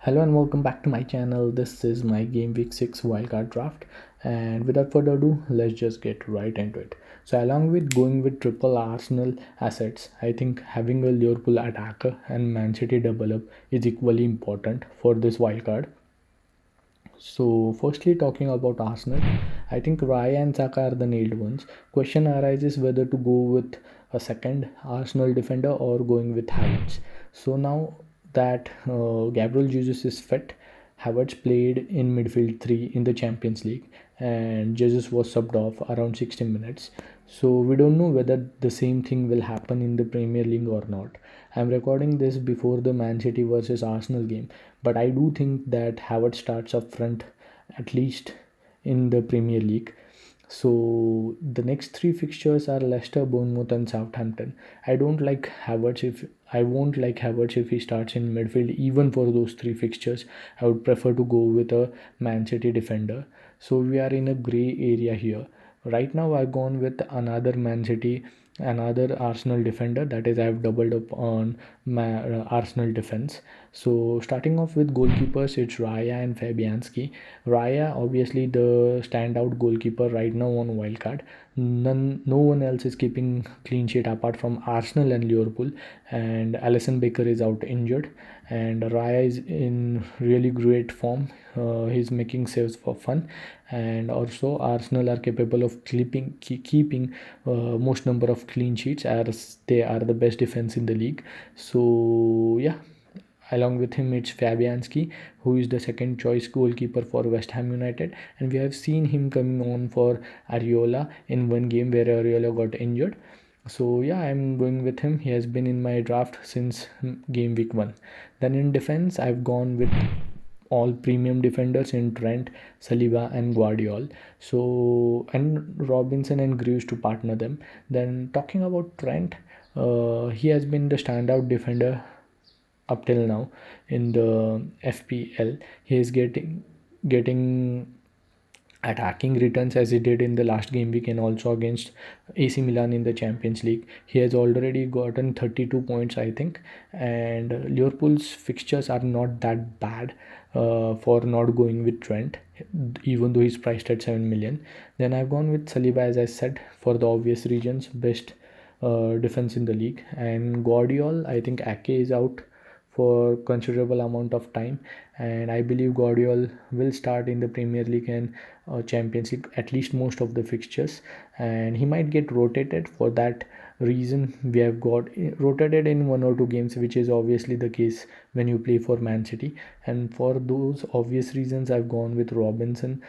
Hello and welcome back to my channel. This is my Gameweeks 6 wildcard draft, and without further ado, let's just get right into it. So along with going with triple Arsenal assets, I think having a Liverpool attacker and Man City double up is equally important for this wildcard. So firstly, talking about Arsenal, I think Raya and Saka are the nailed ones. Question arises whether to go with a second Arsenal defender or going with Havertz. So now that Gabriel Jesus is fit, Havertz played in midfield 3 in the Champions League and Jesus was subbed off around 60 minutes. So we don't know whether the same thing will happen in the Premier League or not. I'm recording this before the Man City versus Arsenal game, but I do think that Havertz starts up front at least in the Premier League. So the next three fixtures are Leicester, Bournemouth, and Southampton. I won't like Havertz if he starts in midfield. Even for those three fixtures, I would prefer to go with a Man City defender. So we are in a grey area here. Right now, I've gone with another Man City, another Arsenal defender. That is, I've doubled up on my Arsenal defense. So starting off with goalkeepers, it's Raya and Fabianski. Raya, obviously the standout goalkeeper right now on wildcard. No one else is keeping clean sheet apart from Arsenal and Liverpool. And Alisson Baker is out injured, and Raya is in really great form. He's making saves for fun, and also Arsenal are capable of keeping most number of clean sheets as they are the best defense in the league. So yeah, along with him it's Fabianski, who is the second choice goalkeeper for West Ham United, and we have seen him coming on for Areola in one game where Areola got injured. So yeah, I'm going with him. He has been in my draft since game week 1. Then in defense, I've gone with all premium defenders in Trent, Saliba, and Guardiola. So and Robinson and Greaves to partner them. Then talking about Trent, he has been the standout defender up till now in the FPL. He is getting attacking returns as he did in the last game week and also against AC Milan in the Champions League. He has already gotten 32 points, I think, and Liverpool's fixtures are not that bad for not going with Trent, even though he's priced at 7 million. Then I've gone with Saliba, as I said, for the obvious reasons, best defense in the league, and Guardiola, I think Ake is out for considerable amount of time, and I believe Guardiola will start in the Premier League and Champions League at least most of the fixtures, and he might get rotated. For that reason, we have got rotated in one or two games, which is obviously the case when you play for Man City, and for those obvious reasons I've gone with Robinson.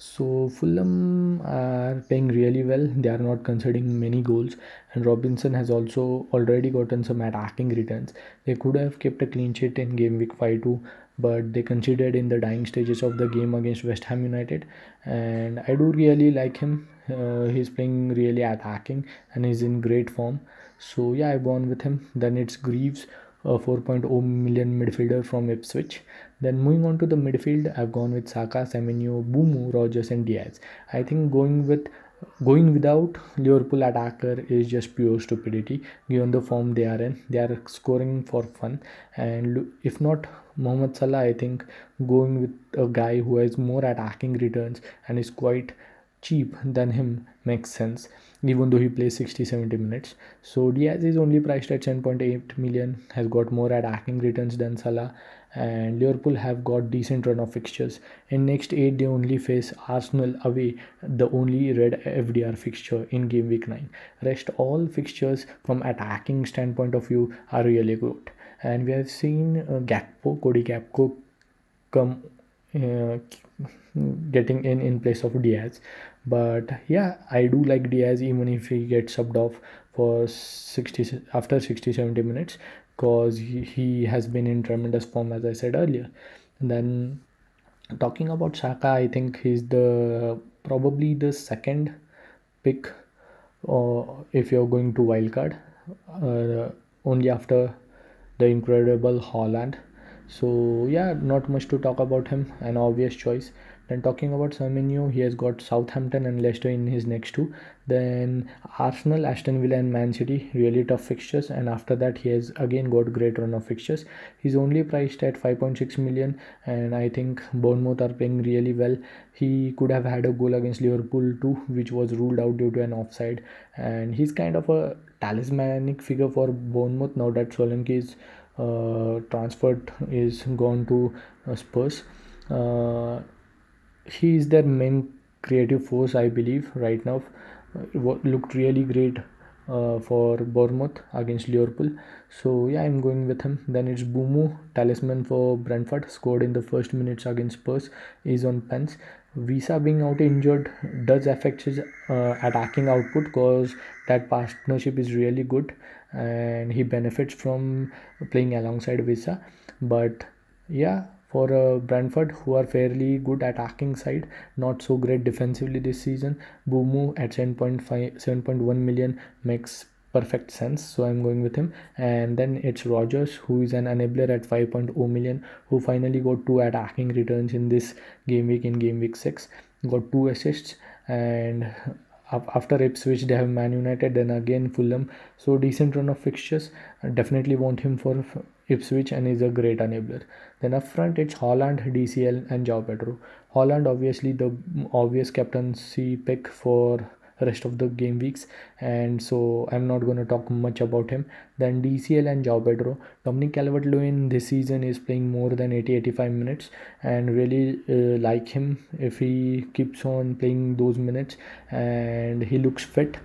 So Fulham are playing really well. They are not conceding many goals, and Robinson has also already gotten some attacking returns. They could have kept a clean sheet in game week 5 too, but they conceded in the dying stages of the game against West Ham United. And I do really like him. He's playing really attacking and he's in great form. So yeah, I've gone with him. Then it's Greaves, a 4.0 million midfielder from Ipswich. Then moving on to the midfield, I've gone with Saka, Semenyo, Bumu, Rogers, and Diaz. I think going without Liverpool attacker is just pure stupidity given the form they are in. They are scoring for fun, and if not Mohamed Salah, I think going with a guy who has more attacking returns and is quite cheap than him makes sense, even though he plays 60-70 minutes. So Diaz is only priced at 7.8 million, has got more attacking returns than Salah, and Liverpool have got decent run of fixtures. In next 8 they only face Arsenal away, the only red FDR fixture in game week 9. Rest all fixtures from attacking standpoint of view are really good, and we have seen Cody Gakpo come uh, getting in place of Diaz. But yeah, I do like Diaz even if he gets subbed off for 60 after 60-70 minutes, because he has been in tremendous form, as I said earlier. And then talking about Saka, I think he's the probably the second pick if you're going to wildcard, only after the incredible Holland. So yeah, not much to talk about him, an obvious choice. Then talking about Semenyo, he has got Southampton and Leicester in his next two. Then Arsenal, Aston Villa and Man City, really tough fixtures. And after that he has again got great run of fixtures. He's only priced at 5.6 million, and I think Bournemouth are playing really well. He could have had a goal against Liverpool too, which was ruled out due to an offside. And he's kind of a talismanic figure for Bournemouth now that Solanke is transferred, is gone to Spurs. He is their main creative force, I believe, right now. Looked really great for Bournemouth against Liverpool. So yeah, I'm going with him. Then it's Bumu, talisman for Brentford, scored in the first minutes against Spurs, is on pens. Visa being out injured does affect his attacking output, because that partnership is really good and he benefits from playing alongside Visa. But yeah, for Brentford, who are fairly good attacking side, not so great defensively this season, Bumu at 7.5, 7.1 million makes perfect sense. So I'm going with him. And then it's Rogers, who is an enabler at 5.0 million, who finally got two attacking returns in this game week, in game week 6, got two assists. And after Ipswich they have Man United, then again Fulham. So decent run of fixtures. I definitely want him for Ipswich, and is a great enabler. Then up front it's Holland, DCL and João Pedro. Holland obviously the obvious captaincy pick for rest of the game weeks, and so I'm not going to talk much about him. Then DCL and João Pedro. Dominic Calvert-Lewin this season is playing more than 80-85 minutes, and really like him if he keeps on playing those minutes, and he looks fit.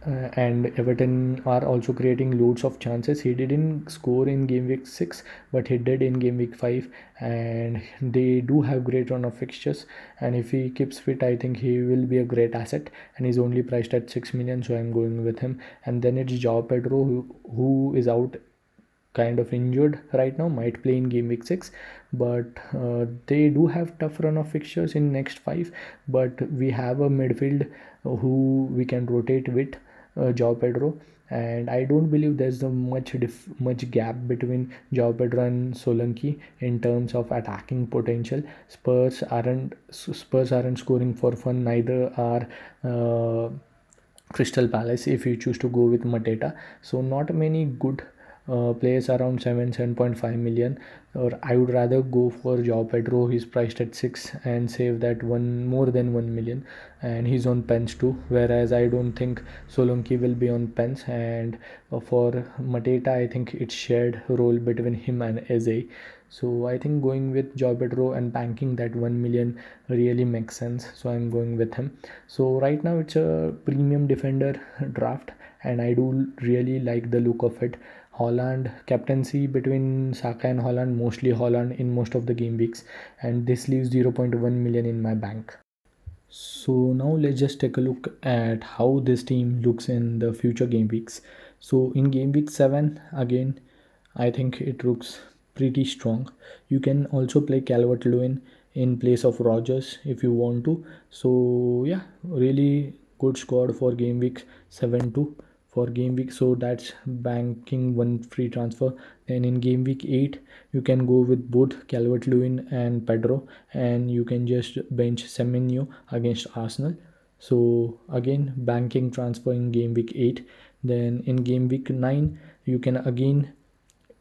And Everton are also creating loads of chances. He didn't score in game week 6, but he did in game week 5, and they do have great run of fixtures. And if he keeps fit, I think he will be a great asset, and he's only priced at 6 million, so I'm going with him. And then it's João Pedro, who is out, kind of injured right now, might play in game week 6, but they do have tough run of fixtures in next 5. But we have a midfield who we can rotate with João Pedro, and I don't believe there's a much gap between João Pedro and Solanke in terms of attacking potential. Spurs aren't scoring for fun, neither are Crystal Palace if you choose to go with Mateta. So not many good players around 7.5 million, or I would rather go for João Pedro. He's priced at 6 and save that one more than 1 million, and he's on pens too, whereas I don't think Solanke will be on pens. And for Mateta, I think it's shared role between him and Eze. So I think going with João Pedro and banking that 1 million really makes sense, so I'm going with him. So right now it's a premium defender draft, and I do really like the look of it. Holland captaincy between Saka and Holland, mostly Holland in most of the game weeks, and this leaves 0.1 million in my bank. So now let's just take a look at how this team looks in the future game weeks. So in game week 7, again, I think it looks pretty strong. You can also play Calvert-Lewin in place of Rogers if you want to. So yeah, really good squad for game week 7 too. For game week, so that's banking one free transfer. Then in game week 8, you can go with both Calvert-Lewin and Pedro, and you can just bench Semenyo against Arsenal. So again, banking transfer in game week 8. Then in game week 9, you can again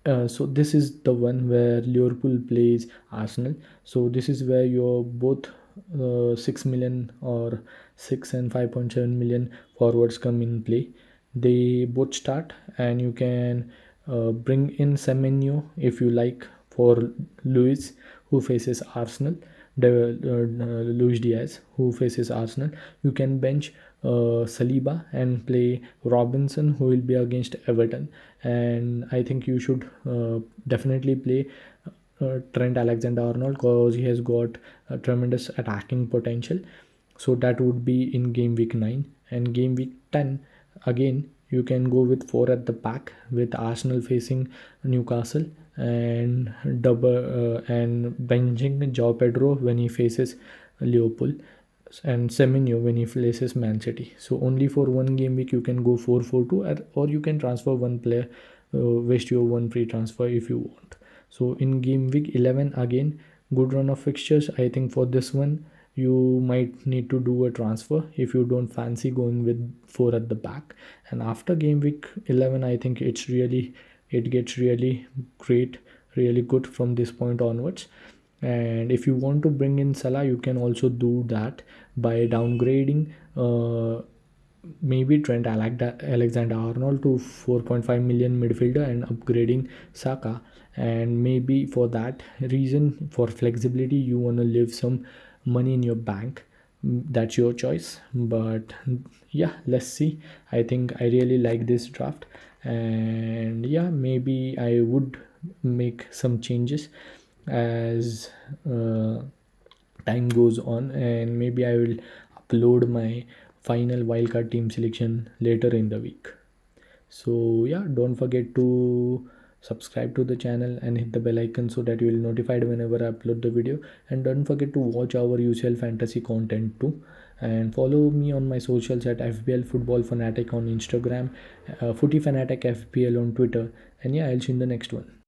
so this is the one where Liverpool plays Arsenal. So this is where your both 6 million or 6 and 5.7 million forwards come in play. They both start, and you can bring in Semenyo if you like for Luis, who faces Arsenal. Luis Diaz, who faces Arsenal. You can bench Saliba and play Robinson, who will be against Everton. And I think you should definitely play Trent Alexander-Arnold, because he has got a tremendous attacking potential. So that would be in game week 9. And game week 10, again you can go with 4 at the back, with Arsenal facing Newcastle, and and benching João Pedro when he faces Liverpool, and Semenyo when he faces Man City. So only for one game week you can go 4-4-2, or you can transfer one player, waste your one free transfer if you want. So in game week 11, again good run of fixtures. I think for this one you might need to do a transfer if you don't fancy going with 4 at the back. And after game week 11, I think it gets really great, really good from this point onwards. And if you want to bring in Salah, you can also do that by downgrading maybe Trent Alexander-Arnold to 4.5 million midfielder and upgrading Saka. And maybe for that reason, for flexibility, you want to leave some money in your bank. That's your choice. But yeah, let's see. I think I really like this draft, and yeah, maybe I would make some changes as time goes on, and maybe I will upload my final wildcard team selection later in the week. So yeah, don't forget to subscribe to the channel and hit the bell icon so that you will be notified whenever I upload the video. And don't forget to watch our UCL fantasy content too, and follow me on my socials at FBL Football Fanatic on Instagram, Footy Fanatic FPL on Twitter. And yeah, I'll see you in the next one.